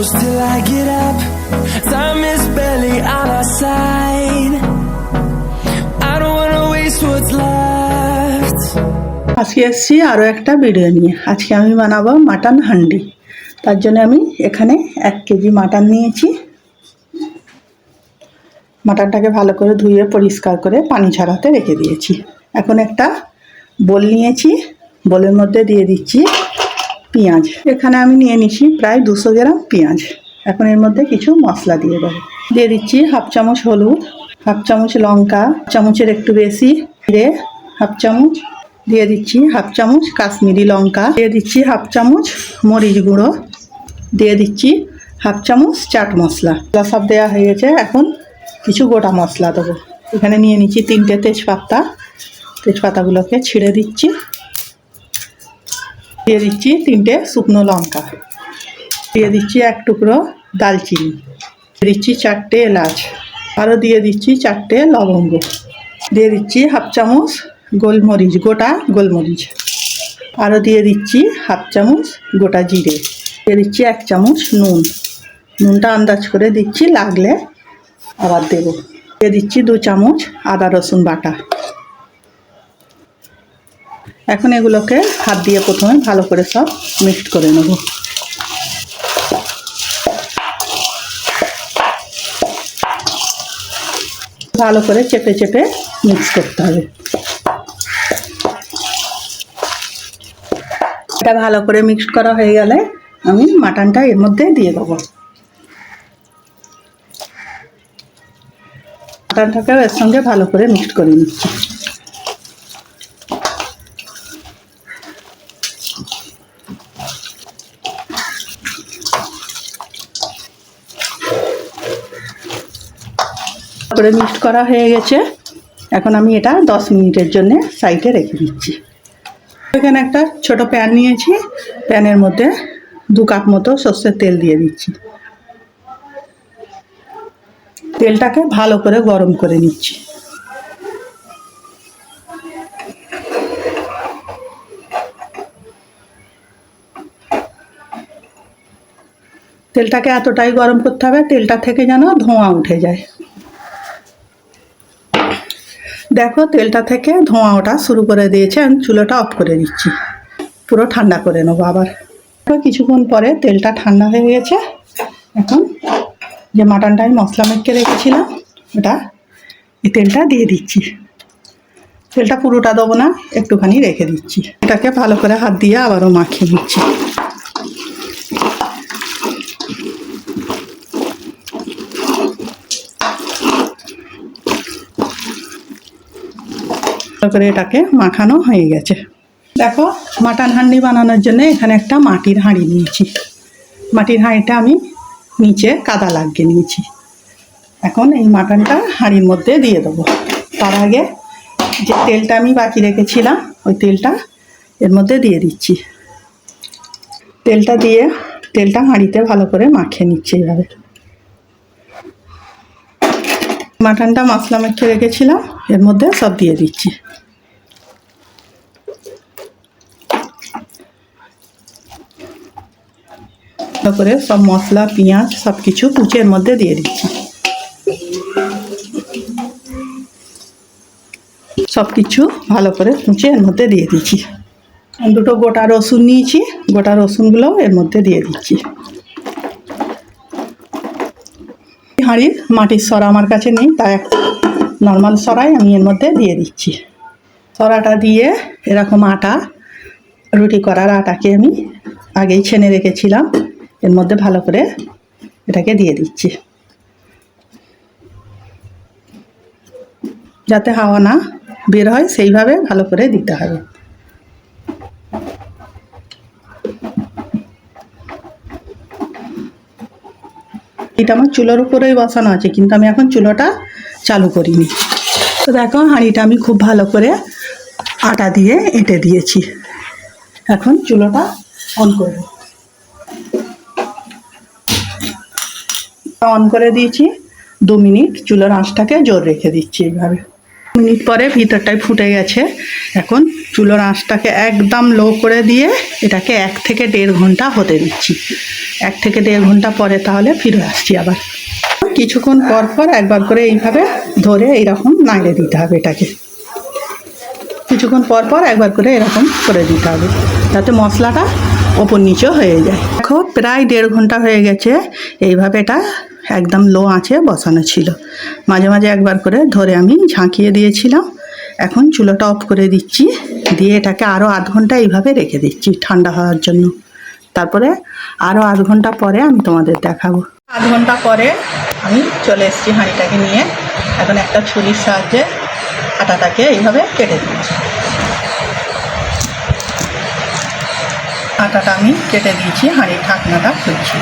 close till I get up. Time is barely on our side. I don't wanna waste what's left. আজকে এসেছি আরও একটা video নিয়ে। আজকে আমি বানাবো মাটন হান্ডি। তার জন্য আমি এখানে 1 কেজি মাটন নিয়েছি। মাটনটাকে ভালো করে ধুয়ে পরিষ্কার করে পানি ঝরাতে রেখে দিয়েছি। এখন একটা বোল নিয়েছি, বোলের মধ্যে দিয়ে দিচ্ছি পেঁয়াজ। এখানে আমি নিয়ে নিচ্ছি প্রায় 200 গ্রাম পেঁয়াজ। এখন এর মধ্যে কিছু মশলা দিয়ে দেবো। দিয়ে দিচ্ছি 1/2 চামচ হলুদ, 1/2 চামচ লঙ্কা, চামচের একটু বেশি জিরে, 1/2 চামচ দিয়ে দিচ্ছি 1/2 চামচ কাশ্মীরি লঙ্কা, দিয়ে দিচ্ছি 1/2 চামচ মরিচ গুঁড়ো, দিয়ে দিচ্ছি 1/2 চামচ চাট মশলা। সব দেওয়া হয়ে গেছে। এখন কিছু গোটা মশলা দেবো। এখানে নিয়ে নিচ্ছি 3টে তেজপাতা। তেজপাতাগুলোকে ছিঁড়ে দিচ্ছি। দিয়ে দিচ্ছি 3টে শুকনো লঙ্কা, দিয়ে দিচ্ছি 1 টুকরো দালচিনি, দিয়ে দিচ্ছি 4টে এলাচ, আরও দিয়ে দিচ্ছি 4টে লবঙ্গ, দিয়ে দিচ্ছি 1/2 চামচ গোলমরিচ, গোটা গোলমরিচ, আরও দিয়ে দিচ্ছি 1/2 চামচ গোটা জিরে, দিয়ে দিচ্ছি 1 চামচ নুন। নুনটা আন্দাজ করে দিচ্ছি, লাগলে আবার দেবো। দিয়ে দিচ্ছি 2 চামচ আদা রসুন বাটা। এখন এগুলোকে হাত দিয়ে প্রথমে ভালো করে সব মিক্সড করে নেব। ভালো করে চেপে চেপে মিক্স করতে হবে। এটা ভালো করে মিক্সড করা হয়ে গেলে আমি মাটনটা এর মধ্যে দিয়ে দেবো। মাটনটাকেও এর সঙ্গে ভালো করে মিক্সড করে নিচ্ছি। করে মিক্সড করা হয়ে গেছে। এখন আমি এটা 10 মিনিটের জন্য সাইডে রেখে দিচ্ছি। এখানে একটা ছোট প্যান নিয়েছি। প্যানের মধ্যে 2 কাপ মতো সর্ষের তেল দিয়ে দিচ্ছি। তেলটাকে ভালো করে গরম করে নিচ্ছি। তেলটাকে এতটাই গরম করতে হবে তেলটা থেকে যেন ধোঁয়া উঠে যায়। দেখো তেলটা থেকে ধোঁয়া ওঠা শুরু করে দিয়েছে। আমি চুলোটা অফ করে দিচ্ছি, পুরো ঠান্ডা করে নেবো। আবার কিছুক্ষণ পরে তেলটা ঠান্ডা হয়ে গেছে। এখন যে মাটনটা আমি মশলা মেখে রেখেছিলাম ওটা এই তেলটা দিয়ে দিচ্ছি। তেলটা পুরোটা দেবো না, একটুখানি রেখে দিচ্ছি। এটাকে ভালো করে হাত দিয়ে আবারও মাখিয়ে নিচ্ছি। করে এটাকে মাখানো হয়ে গেছে। দেখো মাটন হাঁড়ি বানানোর জন্য এখানে একটা মাটির হাঁড়ি নিয়েছি। মাটির হাঁড়িটা আমি নিচে কাদা লাগিয়ে নিয়েছি। এখন এই মাটনটা হাঁড়ির মধ্যে দিয়ে দেবো। তার আগে যে তেলটা আমি বাকি রেখেছিলাম ওই তেলটা এর মধ্যে দিয়ে দিচ্ছি। তেলটা দিয়ে তেলটা হাঁড়িতে ভালো করে মাখিয়ে নিচ্ছি। এইভাবে মাটনটা মশলা মেখে রেখেছিলাম এর মধ্যে সব দিয়ে দিচ্ছি। করে সব মশলা পেঁয়াজ সব কিছু কুচি এর মধ্যে দিয়ে দিচ্ছি। সব কিছু ভালো করে কুচি এর মধ্যে দিয়ে দিচ্ছি। 2টো গোটা রসুন নিয়েছি, গোটা রসুনগুলো এর মধ্যে দিয়ে দিচ্ছি। হাঁড়ির মাটির সরা আমার কাছে নেই, তাই একটা নর্মাল সরাই আমি এর মধ্যে দিয়ে দিচ্ছি। সরাটা দিয়ে এরকম আটা, রুটি করার আটাকে আমি আগেই ছেনে রেখেছিলাম, এর মধ্যে ভালো করে এটাকে দিয়ে দিচ্ছি, যাতে হাওয়া না বের হয় সেইভাবে ভালো করে দিতে হবে। এটা আমার চুলোর উপরেই বসানো আছে, কিন্তু আমি এখন চুলোটা চালু করিনি। তো দেখো হাঁড়িটা আমি খুব ভালো করে আটা দিয়ে এঁটে দিয়েছি। এখন চুলোটা অন করব। অন করে দিয়েছি। 2 মিনিট চুলোর আঁচটাকে জোর রেখে দিচ্ছি। এইভাবে মিনিট পরে ভিতরটায় ফুটে গেছে। এখন চুলোর আঁচটাকে একদম লো করে দিয়ে এটাকে 1 থেকে 1.5 ঘন্টা হতে দিচ্ছি। 1 থেকে 1.5 ঘন্টা পরে তাহলে ফিরে আসছি আবার। কিছুক্ষণ পর পর একবার করে এইভাবে ধরে এইরকম নাড়িয়ে দিতে হবে এটাকে। কিছুক্ষণ পর পর একবার করে এরকম করে দিতে হবে যাতে মশলাটা ওপর নিচে হয়ে যায়। দেখো প্রায় 1.5 ঘন্টা হয়ে গেছে। এইভাবে এটা একদম লো আঁচে বসানো ছিল। মাঝে মাঝে একবার করে ধরে আমি ঝাঁকিয়ে দিয়েছিলাম। এখন চুলোটা অফ করে দিচ্ছি, দিয়ে এটাকে আরও আধ ঘন্টা এইভাবে রেখে দিচ্ছি ঠান্ডা হওয়ার জন্য। তারপরে আরও আধ ঘন্টা পরে আমি তোমাদের দেখাবো। আধ ঘন্টা পরে আমি চলে এসেছি হাঁড়িটাকে নিয়ে। এখন একটা ছুরির সাহায্যে আটাটাকে এইভাবে কেটে দিচ্ছি। আটাটা আমি কেটে দিয়েছি, হাঁড়ির ঢাকনাটা খুলছি।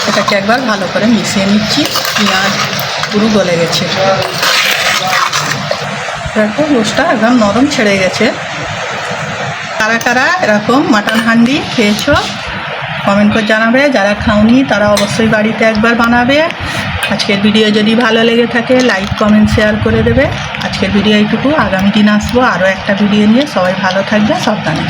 এটাকে একবার ভালো করে মিশিয়ে নিচ্ছি। পেঁয়াজ পুরো গলে গেছে, এরকম রোস্টটা একদম নরম ছেড়ে গেছে। কারা কারা এরকম মাটন হান্ডি খেয়েছো কমেন্ট করে জানাবে। যারা খাওনি তারা অবশ্যই বাড়িতে একবার বানাবে। আজকের ভিডিও যদি ভালো লেগে থাকে লাইক কমেন্ট শেয়ার করে দেবে। আজকের ভিডিও এইটুকু, আগামী দিন আসবো আরও একটা ভিডিও নিয়ে। সবাই ভালো থাকবে, সাবধানে।